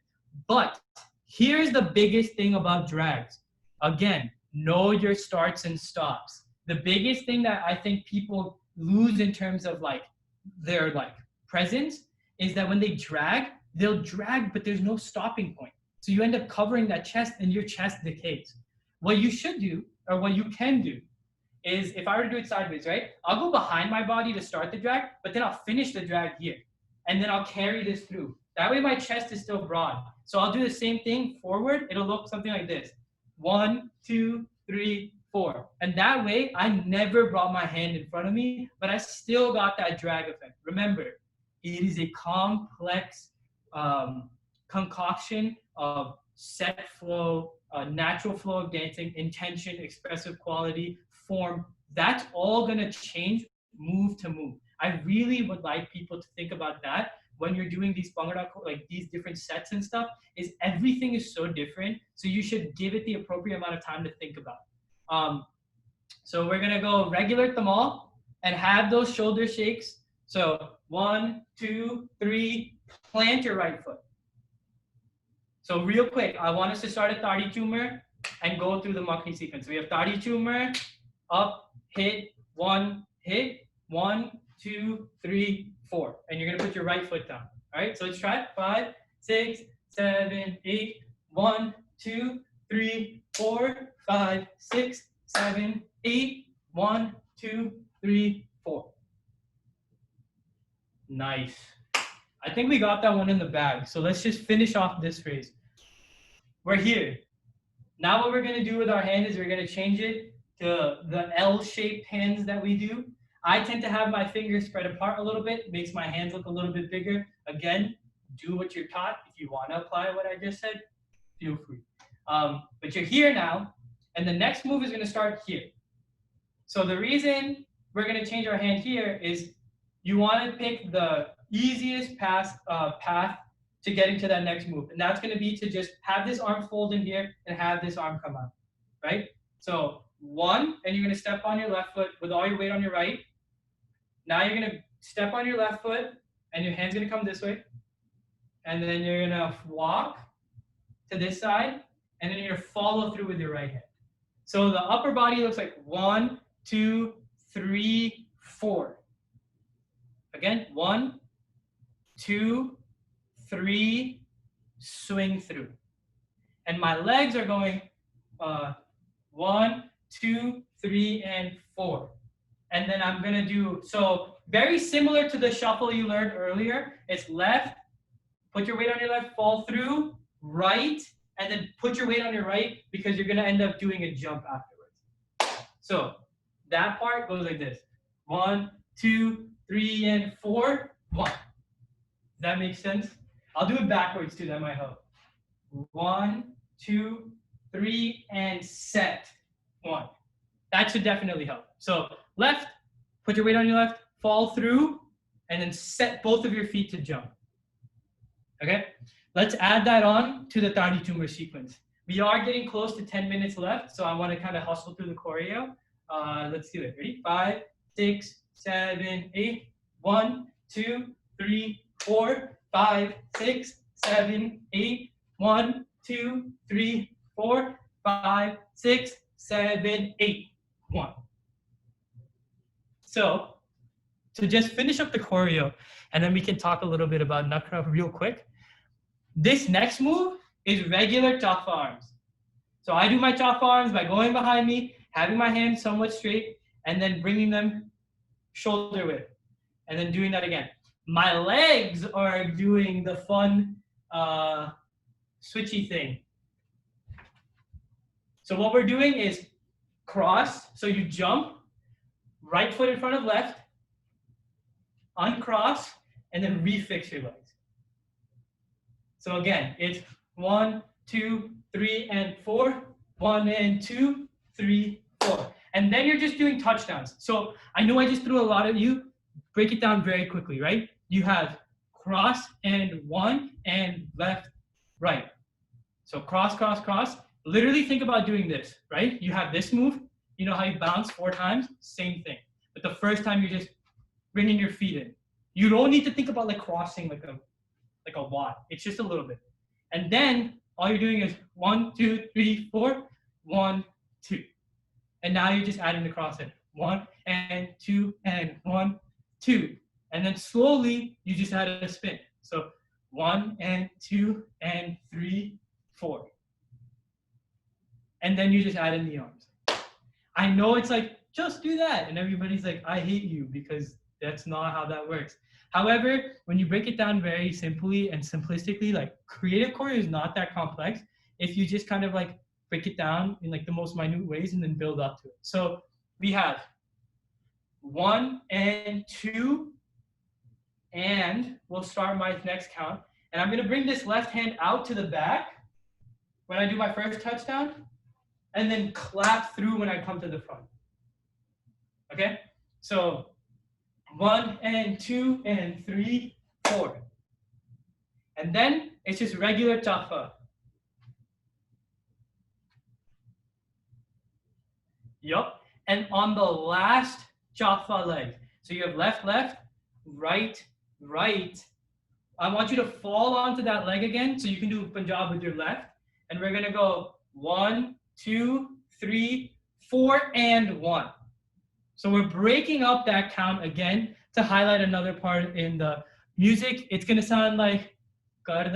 But here's the biggest thing about drags. Again, know your starts and stops. the biggest thing that I think people lose in terms of like their like presence is that when they drag, they'll drag, but there's no stopping point. So you end up covering that chest and your chest decays. What you should do, or what you can do, is if I were to do it sideways, right? I'll go behind my body to start the drag, but then I'll finish the drag here. And then I'll carry this through. That way my chest is still broad. So I'll do the same thing forward. It'll look something like this. 1, 2, 3, 4. And that way I never brought my hand in front of me, but I still got that drag effect. Remember, it is a complex concoction of set flow, natural flow of dancing, intention, expressive quality, form. That's all going to change move to move. I really would like people to think about that when you're doing these Bhangra, like these different sets and stuff, is everything is so different. So you should give it the appropriate amount of time to think about it. So we're going to go regular tamal and have those shoulder shakes. So 1, 2, 3, plant your right foot. So real quick, I want us to start at Tadi Tumor and go through the Makhni sequence. So we have Tadi Tumor, up, hit, 1, 2, 3, 4. And you're going to put your right foot down. All right, so let's try 5, 6, 7, 8. 1, 2, 3, 4, 5, 6, 7, 8. 1, 2, 3, 4. Nice. I think we got that one in the bag. So let's just finish off this phrase. We're here. Now what we're going to do with our hand is we're going to change it to the L-shaped hands that we do. I tend to have my fingers spread apart a little bit. It makes my hands look a little bit bigger. Again, do what you're taught. If you want to apply what I just said, feel free. But you're here now, and the next move is going to start here. So the reason we're going to change our hand here is you want to pick the easiest path to getting to that next move. And that's going to be to just have this arm fold in here and have this arm come out, right? So 1, and you're going to step on your left foot with all your weight on your right. Now you're going to step on your left foot, and your hand's going to come this way. And then you're going to walk to this side, and then you're going to follow through with your right hand. So the upper body looks like 1, 2, 3, 4. Again, 1, 2, 3, swing through. And my legs are going 1, 2, 3, and 4. And then I'm going to do, so very similar to the shuffle you learned earlier. It's left, put your weight on your left, fall through, right, and then put your weight on your right because you're going to end up doing a jump afterwards. So that part goes like this. 1, 2, 3, and 4. 1. Does that make sense? I'll do it backwards too. That might help. 1, 2, 3, and set. 1. That should definitely help. So left, put your weight on your left, fall through, and then set both of your feet to jump. Okay? Let's add that on to the Tadi Tumor sequence. We are getting close to 10 minutes left, so I want to kind of hustle through the choreo. Let's do it. Ready? 5, 6, 7, 8. 1, 2, 3, 4, 5, 6, 7, 8. 1, 2, 3, 4, 5, 6, 7, 8. 1. So to just finish up the choreo, and then we can talk a little bit about Nakra real quick. This next move is regular chafa arms. So I do my chafa arms by going behind me, having my hands somewhat straight, and then bringing them shoulder width, and then doing that again. My legs are doing the fun switchy thing. So what we're doing is cross. So you jump, right foot in front of left, uncross, and then refix your legs. So again, it's 1, 2, 3, and 4. 1 and 2, 3, 4. And then you're just doing touchdowns. So I know I just threw a lot at you. Break it down very quickly, right? You have cross and 1 and left, right. So cross, cross, cross. Literally think about doing this, right? You have this move. You know how you bounce 4 times? Same thing. But the first time you're just bringing your feet in. You don't need to think about like crossing like a watt. It's just a little bit. And then all you're doing is 1, 2, 3, 4. 1, 2. And now you're just adding the cross in. 1 and 2 and 1, 2. And then slowly you just add a spin. So 1 and 2 and 3, 4. And then you just add in the arms. I know it's like, just do that. And everybody's like, I hate you, because that's not how that works. However, when you break it down very simply and simplistically, like creative choreo is not that complex if you just kind of like break it down in like the most minute ways and then build up to it. So we have 1 and 2, and we'll start my next count. And I'm gonna bring this left hand out to the back when I do my first touchdown, and then clap through when I come to the front. Okay? So 1 and 2 and 3, 4. And then it's just regular chafa. Yup. And on the last chafa leg, so you have left, left, right, right. I want you to fall onto that leg again so you can do Punjab with your left. And we're gonna go 1, 2, 3, 4, and 1. So we're breaking up that count again to highlight another part in the music. It's gonna sound like, and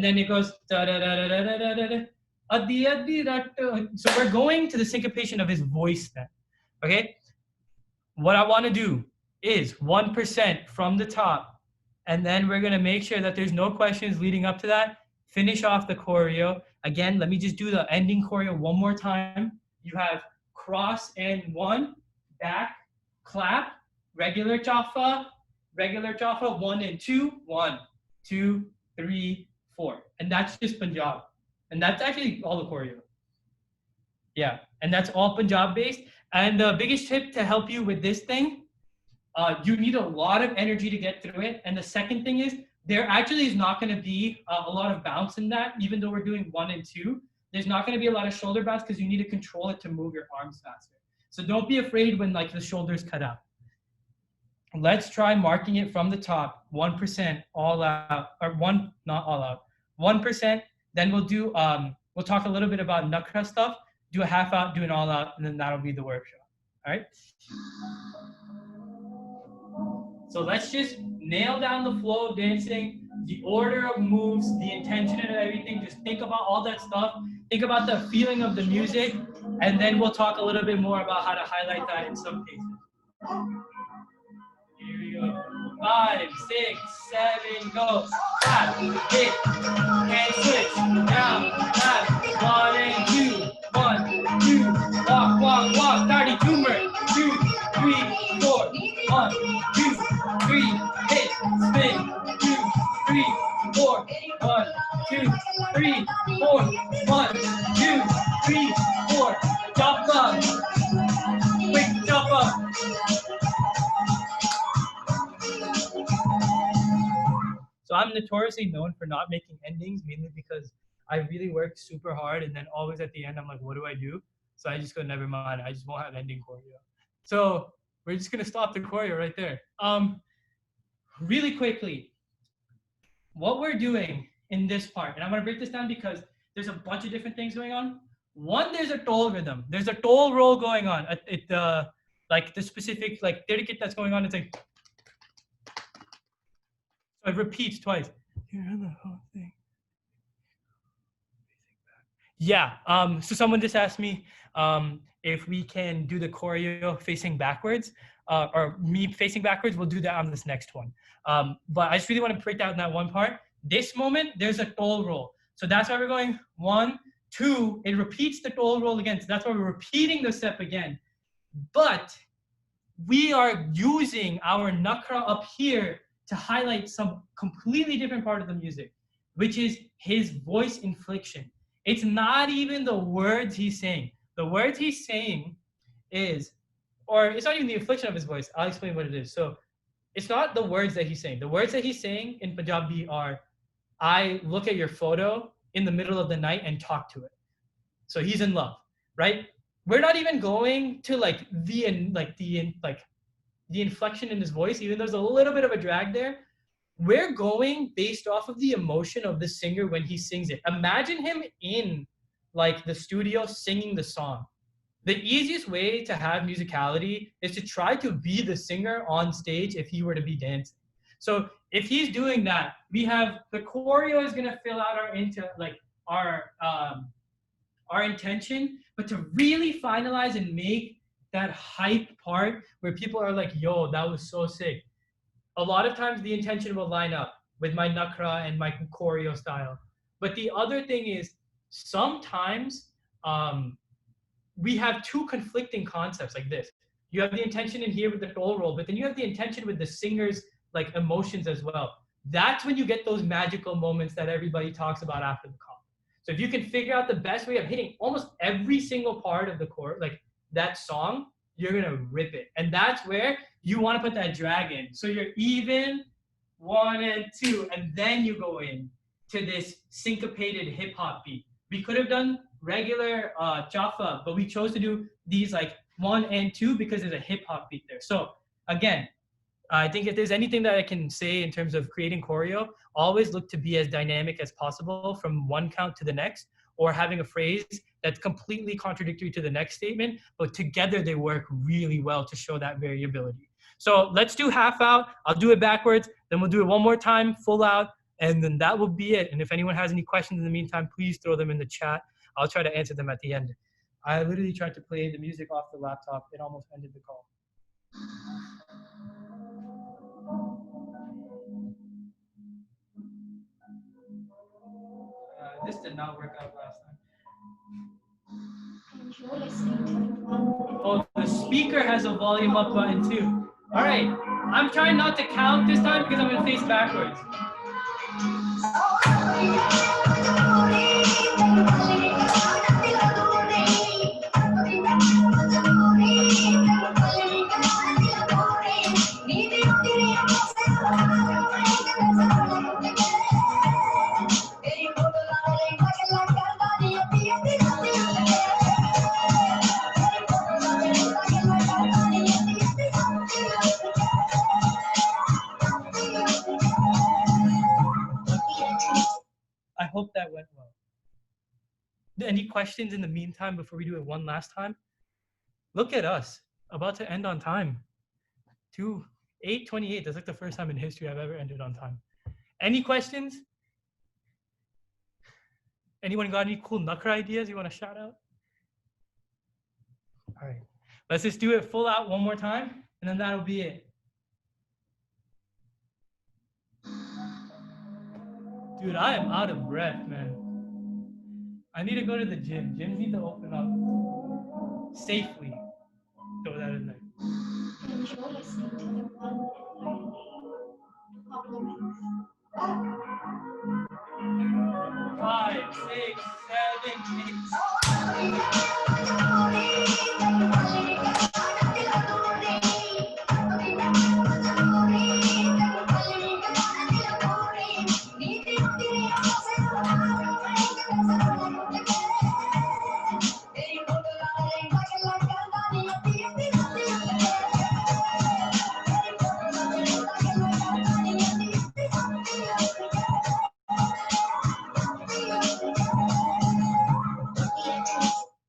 then it goes, so we're going to the syncopation of his voice then. Okay? What I want to do is 1% from the top, and then we're gonna make sure that there's no questions leading up to that. Finish off the choreo. Again, let me just do the ending choreo one more time. You have cross and 1, back, clap, regular chafa, 1 and 2, 1, 2, 3, 4. And that's just Punjab. And that's actually all the choreo. Yeah, and that's all Punjab based. And the biggest tip to help you with this thing, you need a lot of energy to get through it. And the second thing is, there actually is not going to be a lot of bounce in that, even though we're doing 1 and 2. There's not going to be a lot of shoulder bounce because you need to control it to move your arms faster. So don't be afraid when like the shoulders cut out. Let's try marking it from the top, 1% all out, or one, not all out, 1%. Then we'll do, we'll talk a little bit about Nakra stuff, do a half out, do an all out, and then that'll be the workshop. All right. So let's just nail down the flow of dancing, the order of moves, the intention and everything. Just think about all that stuff. Think about the feeling of the music, and then we'll talk a little bit more about how to highlight that in some cases. Here we go. 5, 6, 7, go. Clap, hit, and switch. Down, clap. 1 and 2. 1, 2. Walk, walk, walk. 30 tumor. 2, 3, 4. 1, 2, 3. Hit, spin. 2, 3, 4. 1, 2, 3, 4. 1, 2, 3, 4. Jump up. Quick jump up. So I'm notoriously known for not making endings, mainly because I really work super hard, and then always at the end I'm like, what do I do? So I just go, never mind, I just won't have ending choreo. So we're just gonna stop the choreo right there. Really quickly, what we're doing in this part, and I'm gonna break this down because there's a bunch of different things going on. One, there's a toll rhythm. There's a toll roll going on. Like the specific like etiquette that's going on. It's like, so it repeats twice. The whole thing. Yeah. So someone just asked me if we can do the choreo facing backwards, or me facing backwards. We'll do that on this next one. But I just really want to break down that one part. This moment, there's a toll roll. So that's why we're going 1, 2. It repeats the toll roll again. So that's why we're repeating the step again. But we are using our nakra up here to highlight some completely different part of the music, which is his voice inflection. It's not even the words he's saying. The words he's saying is, or it's not even the inflection of his voice. I'll explain what it is. So it's not the words that he's saying. The words that he's saying in Punjabi are, I look at your photo in the middle of the night and talk to it. So he's in love, right? We're not even going to like the inflection in his voice, even though there's a little bit of a drag there. We're going based off of the emotion of the singer when he sings it. Imagine him in like the studio singing the song. The easiest way to have musicality is to try to be the singer on stage if he were to be dancing. So if he's doing that, we have the choreo is gonna fill out our our intention, but to really finalize and make that hype part where people are like, yo, that was so sick. A lot of times the intention will line up with my nakra and my choreo style. But the other thing is sometimes we have two conflicting concepts like this. You have the intention in here with the roll, but then you have the intention with the singer's like emotions as well. That's when you get those magical moments that everybody talks about after the comp. So if you can figure out the best way of hitting almost every single part of the chord, like that song, you're gonna rip it. And that's where you want to put that drag in. So you're even 1 and 2, and then you go in to this syncopated hip hop beat. We could have done regular Jaffa, but we chose to do these like 1 and 2 because there's a hip hop beat there. So again, I think if there's anything that I can say in terms of creating choreo, always look to be as dynamic as possible from one count to the next, or having a phrase that's completely contradictory to the next statement, but together they work really well to show that variability. So let's do half out. I'll do it backwards, then we'll do it one more time, full out, and then that will be it. And if anyone has any questions in the meantime, please throw them in the chat. I'll try to answer them at the end. I literally tried to play the music off the laptop. It almost ended the call. This did not work out last time. Enjoy listening to Dhawan. Oh, the speaker has a volume up button too. All right, I'm trying not to count this time because I'm gonna face backwards. I hope that went well. Any questions in the meantime before we do it one last time? Look at us, about to end on time. 8:28. That's like the first time in history I've ever ended on time. Any questions? Anyone got any cool Nukra ideas you want to shout out? All right, let's just do it full out one more time, and then that'll be it. Dude, I am out of breath, man. I need to go to the gym. Gyms need to open up safely. Throw that in there. Enjoy listening to Dhawan and learning compliments. 5, 6, 7, 8.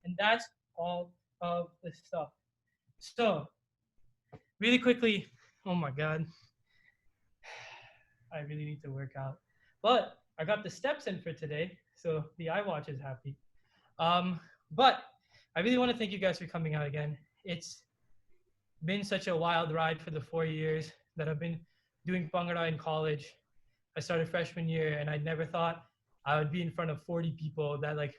And that's all of the stuff. So, really quickly, oh my God, I really need to work out. But I got the steps in for today, so the iWatch is happy. But I really want to thank you guys for coming out again. It's been such a wild ride for the 4 years that I've been doing Bhangra in college. I started freshman year, and I never thought I would be in front of 40 people that like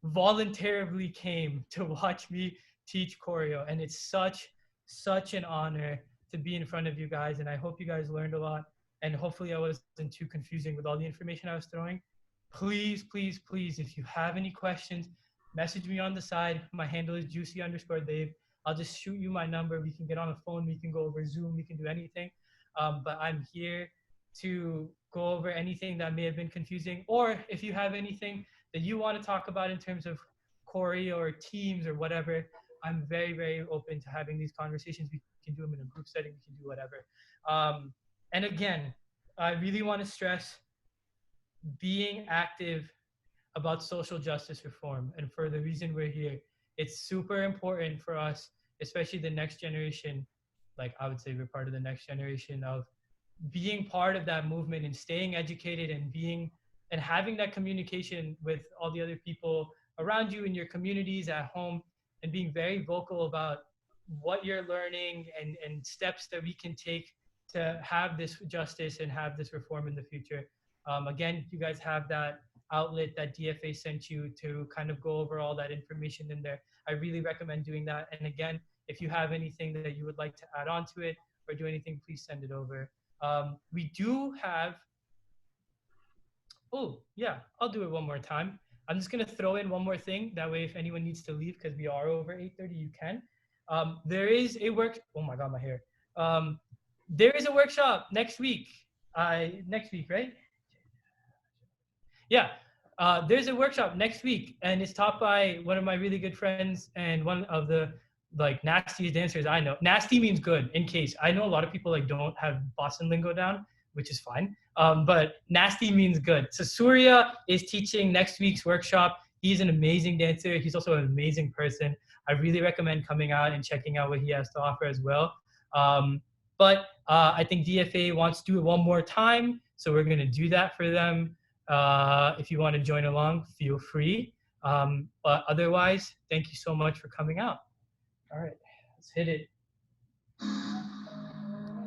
voluntarily came to watch me teach choreo. And it's such an honor to be in front of you guys. And I hope you guys learned a lot. And hopefully I wasn't too confusing with all the information I was throwing. Please, please, please, if you have any questions, message me on the side. My handle is juicy_Dave. I'll just shoot you my number. We can get on the phone. We can go over Zoom. We can do anything. But I'm here to go over anything that may have been confusing. Or if you have anything that you want to talk about in terms of choreo or teams or whatever, I'm very, very open to having these conversations. We can do them in a group setting. We can do whatever. And again, I really want to stress being active about social justice reform. And for the reason we're here, it's super important for us, especially the next generation. Like I would say we're part of the next generation of being part of that movement and staying educated and being and having that communication with all the other people around you in your communities at home and being very vocal about what you're learning and steps that we can take to have this justice and have this reform in the future. Again, you guys have that outlet that DFA sent you to kind of go over all that information in there. I really recommend doing that. And again, if you have anything that you would like to add on to it or do anything, please send it over. We do have, oh yeah, I'll do it one more time. I'm just gonna throw in one more thing. That way, if anyone needs to leave, because we are over 8:30, you can. There is a oh my God, my hair. There is a workshop next week. Next week, right? Yeah, there's a workshop next week, and it's taught by one of my really good friends and one of the like nastiest dancers I know. Nasty means good. In case I know a lot of people like don't have Boston lingo down, which is fine. But nasty means good. So Surya is teaching next week's workshop. He's an amazing dancer. He's also an amazing person. I really recommend coming out and checking out what he has to offer as well. But I think DFA wants to do it one more time, so we're going to do that for them. If you want to join along, feel free. But otherwise, thank you so much for coming out. All right, let's hit it.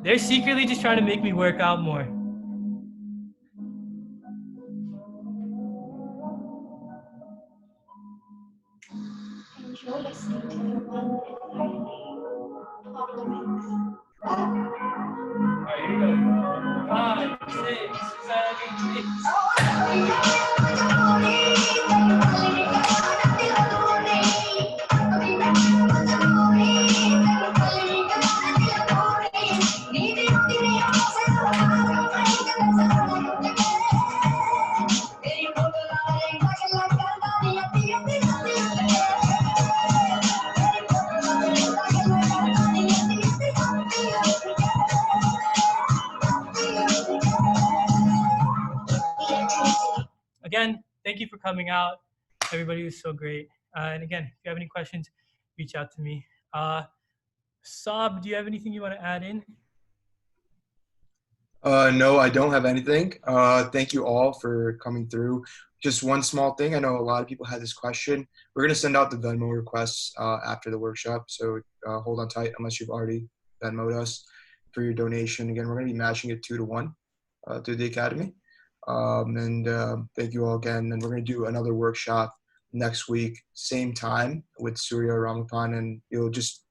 They're secretly just trying to make me work out more. Enjoy listening to Dhawan and learning Pablo Mix. All right, here we go. 5, 6, 7, 8. Again, thank you for coming out. Everybody was so great. And again, if you have any questions, reach out to me. Saab, do you have anything you want to add in? No, I don't have anything. Thank you all for coming through. Just one small thing. I know a lot of people had this question. We're going to send out the Venmo requests after the workshop. So hold on tight unless you've already Venmo'd us for your donation. Again, we're going to be matching it 2-to-1 through the Academy. Thank you all again. And we're going to do another workshop next week, same time with Surya Ramapan. And you'll just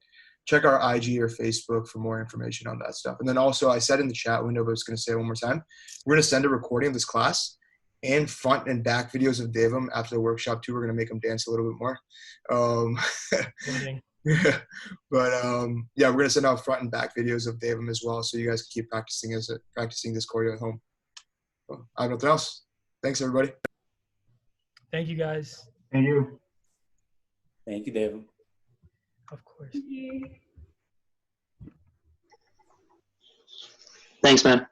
check our IG or Facebook for more information on that stuff. And then also, I said in the chat window, but I was going to say it one more time, we're going to send a recording of this class and front and back videos of Devam after the workshop too. We're going to make them dance a little bit more. But yeah, we're going to send out front and back videos of Devam as well, so you guys can keep practicing this choreo at home. Well, I have nothing else. Thanks, everybody. Thank you, guys. Thank you. Thank you, Devam. Of course. Thanks, man.